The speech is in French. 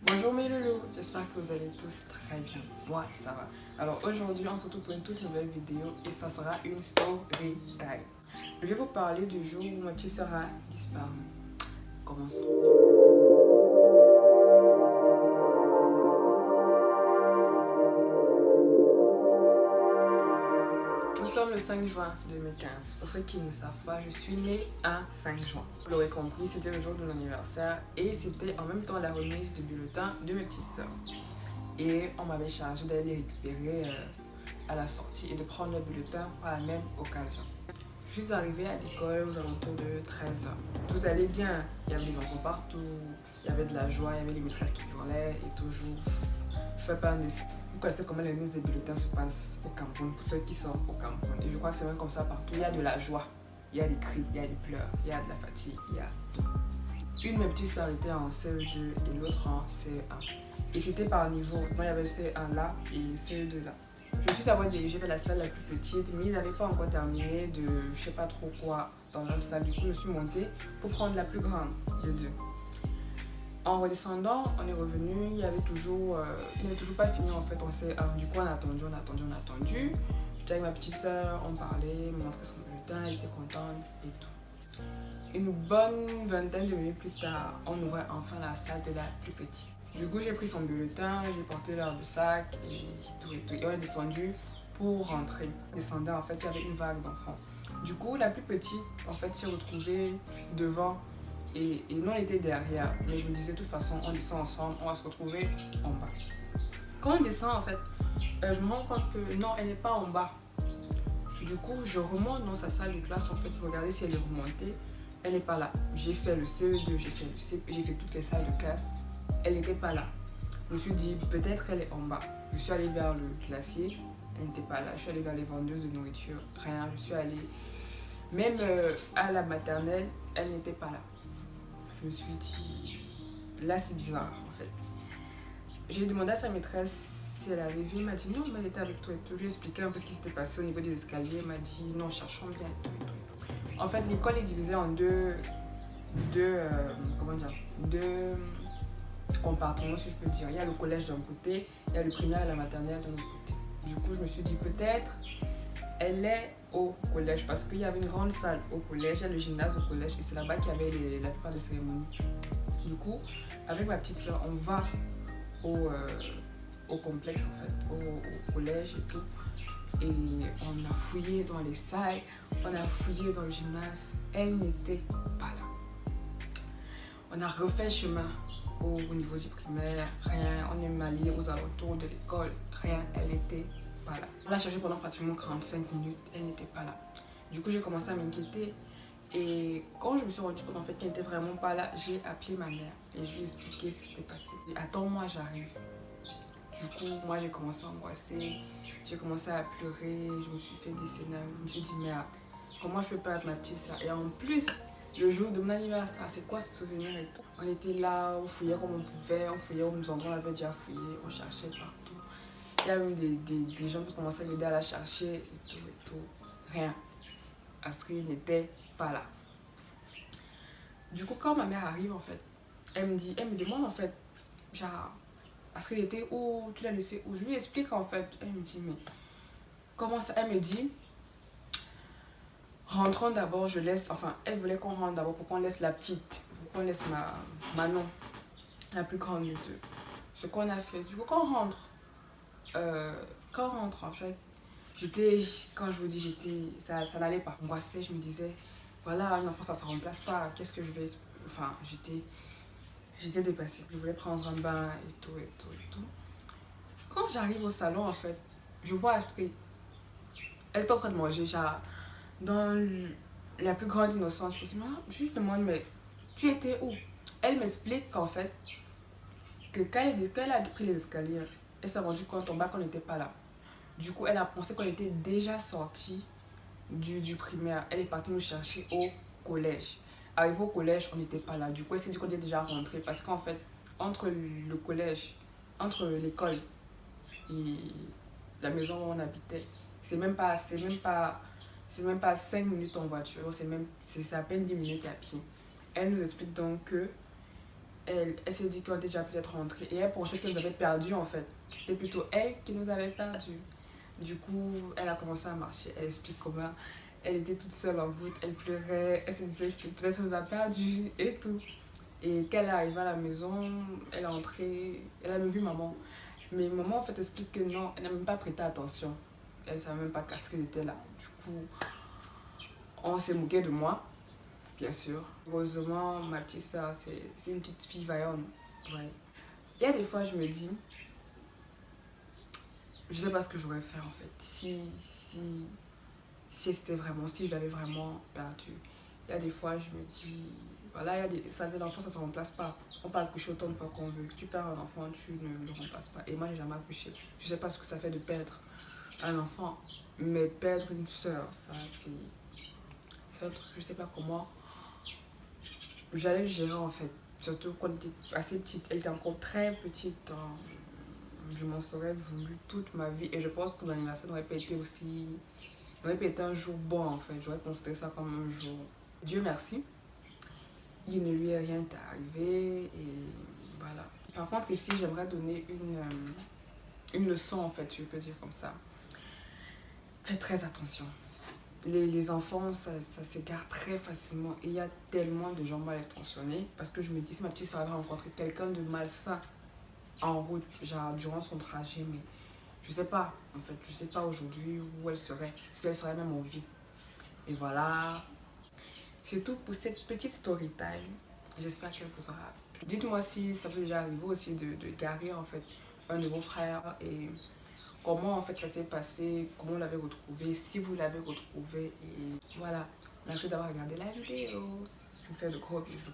Bonjour mes loulous, j'espère que vous allez tous très bien. Moi, ça va. Alors aujourd'hui, on se retrouve pour une toute nouvelle vidéo et ça sera une story time. Je vais vous parler du jour où ma petite sœur a disparu. Commençons. Nous sommes le 5 juin 2015. Pour ceux qui ne savent pas, je suis née un 5 juin. Vous l'aurez compris, c'était le jour de mon anniversaire et c'était en même temps la remise du bulletin de mes petites sœurs. Et on m'avait chargé d'aller les récupérer à la sortie et de prendre le bulletin par la même occasion. Je suis arrivée à l'école aux alentours de 13h. Tout allait bien, il y avait des enfants partout, il y avait de la joie, il y avait les maîtresses qui hurlaient et toujours. Je fais pas un dessin. Vous connaissez comment la remise des bulletins se passe au Cameroun, pour ceux qui sont au Cameroun. Et je crois que c'est même comme ça partout. Il y a de la joie, il y a des cris, il y a des pleurs, il y a de la fatigue, il y a tout. Une de mes petites sœurs était en CE2 et l'autre en CE1. Et c'était par niveau. Moi, il y avait le CE1 là et CE2 là. Je me suis d'abord dirigée vers la salle la plus petite, mais ils n'avaient pas encore terminé de je sais pas trop quoi dans la salle. Du coup, je suis montée pour prendre la plus grande des deux. En redescendant, on est revenu, il n'avait toujours pas fini en fait en CE1. Du coup, on a attendu. J'étais avec ma petite sœur, on parlait, me montrait son bulletin, elle était contente et tout. Une bonne vingtaine de minutes plus tard, on ouvrait enfin la salle de la plus petite. Du coup, j'ai pris son bulletin, j'ai porté leur sac et tout. Et on est descendu pour rentrer. On descendait, en fait, il y avait une vague d'enfants. Du coup, la plus petite, en fait, s'est retrouvée devant et nous, on était derrière. Mais je me disais, de toute façon, on descend ensemble, on va se retrouver en bas. Quand on descend, en fait, je me rends compte que non, elle n'est pas en bas. Du coup, je remonte dans sa salle de classe, en fait, pour regarder si elle est remontée. Elle n'est pas là. J'ai fait le CE2, j'ai fait le CP, j'ai fait toutes les salles de classe. Elle n'était pas là. Je me suis dit, peut-être elle est en bas. Je suis allée vers le glacier, elle n'était pas là. Je suis allée vers les vendeuses de nourriture, rien. Je suis allée, même à la maternelle, elle n'était pas là. Je me suis dit, là c'est bizarre en fait. J'ai demandé à sa maîtresse si elle avait vu. Elle m'a dit non, mais elle était avec toi et tout. Je lui ai expliqué un peu ce qui s'était passé au niveau des escaliers. Elle m'a dit non, cherchons bien et tout et tout. En fait, l'école est divisée en deux compartiments, si je peux dire. Il y a le collège d'un côté, il y a le primaire et la maternelle de l'autre côté. Du coup, je me suis dit peut-être elle est au collège parce qu'il y avait une grande salle au collège, il y a le gymnase au collège et c'est là-bas qu'il y avait la plupart des cérémonies. Du coup, avec ma petite soeur, on va au complexe en fait, au collège et tout. Et on a fouillé dans les salles, on a fouillé dans le gymnase. Elle n'était pas là. On a refait chemin au niveau du primaire, rien. On est allé aux alentours de l'école, rien. Elle n'était pas là. On l'a cherché pendant pratiquement 45 minutes, elle n'était pas là. Du coup, j'ai commencé à m'inquiéter. Et quand je me suis rendu compte en fait qu'elle n'était vraiment pas là, j'ai appelé ma mère et je lui ai expliqué ce qui s'était passé. Attends-moi, j'arrive. Du coup, moi j'ai commencé à angoisser, j'ai commencé à pleurer, je me suis fait des scénarios. Je me suis dit, merde, comment je peux perdre ma petite soeur? Et en plus, le jour de mon anniversaire, c'est quoi ce souvenir et tout? On était là, on fouillait comme on pouvait, on fouillait où nos endroits on avait déjà fouillé, on cherchait partout. Il y a eu des gens qui commençaient à m'aider à la chercher et tout et tout. Rien. Astrid n'était pas là. Du coup, quand ma mère arrive, en fait, elle me demande, en fait, genre, Astrid était où? Tu l'as laissé où? Je lui explique, en fait. Elle me dit, mais comment ça? Elle me dit, rentrons d'abord, je laisse, enfin, elle voulait qu'on rentre d'abord pour qu'on laisse la petite, pour qu'on laisse Manon, la plus grande des deux. Ce qu'on a fait. Du coup, quand on rentre, en fait, quand je vous dis, ça n'allait pas. Angoissée, je me disais, voilà, une enfant, ça ne se remplace pas. Qu'est-ce que je vais, enfin, j'étais dépassée. Je voulais prendre un bain et tout et tout et tout. Quand j'arrive au salon, en fait, je vois Astrid. Elle est en train de manger, genre, dans la plus grande innocence possible. Je lui demande, mais tu étais où? Elle m'explique qu'en fait, que quand elle a pris les escaliers, elle s'est rendue compte en bas qu'on n'était pas là. Du coup, elle a pensé qu'on était déjà sortis du primaire. Elle est partie nous chercher au collège. Arrivé au collège, on n'était pas là. Du coup, elle s'est dit qu'on était déjà rentré parce qu'en fait, entre le collège, entre l'école et la maison où on habitait, c'est même pas 5 minutes en voiture, c'est à peine 10 minutes à pied. Elle nous explique donc que elle s'est dit qu'on était déjà peut-être rentré et elle pensait qu'elle nous avait perdu en fait. C'était plutôt elle qui nous avait perdu. Du coup, elle a commencé à marcher. Elle explique comment elle était toute seule en route, elle pleurait, elle se disait que peut-être elle nous a perdu et tout. Et quand elle est arrivée à la maison, elle est entrée, elle a même vu maman. Mais maman en fait explique que non, elle n'a même pas prêté attention. Elle ne savait même pas qu'elle était là. Du coup, on s'est moqué de moi, bien sûr. Heureusement, ma petite soeur, c'est une petite fille vaillante. Ouais. Il y a des fois, je me dis, je sais pas ce que j'aurais fait en fait. Si c'était vraiment, si je l'avais vraiment perdu. Il y a des fois, je me dis, voilà, il y a des, ça, l'enfant, ça se remplace pas. On peut accoucher autant de fois qu'on veut. Tu perds un enfant, tu ne le remplaces pas. Et moi, j'ai jamais accouché. Je sais pas ce que ça fait de perdre un enfant, mais perdre une soeur, ça, c'est un truc, je sais pas comment j'allais le gérer en fait. Surtout quand elle était assez petite. Elle était encore très petite. Je m'en serais voulu toute ma vie. Et je pense que mon anniversaire n'aurait pas été aussi. N'aurait pas été un jour bon en fait. J'aurais considéré ça comme un jour. Dieu merci, il ne lui est rien arrivé. Et voilà. Par contre, ici, j'aimerais donner une leçon en fait, je peux dire comme ça. Faites très attention. Les enfants, ça s'égare très facilement. Et il y a tellement de gens mal intentionnés. Parce que je me dis, si ma petite soeur avait rencontré quelqu'un de malsain en route, genre durant son trajet, mais je sais pas, en fait, je sais pas aujourd'hui où elle serait, si elle serait même en vie. Et voilà, c'est tout pour cette petite story time. J'espère qu'elle vous aura plu. Dites-moi si ça vous est déjà arrivé aussi de garer en fait un de vos frères et comment en fait ça s'est passé, comment vous l'avez retrouvé, si vous l'avez retrouvé et voilà. Merci d'avoir regardé la vidéo. Je vous fais de gros bisous.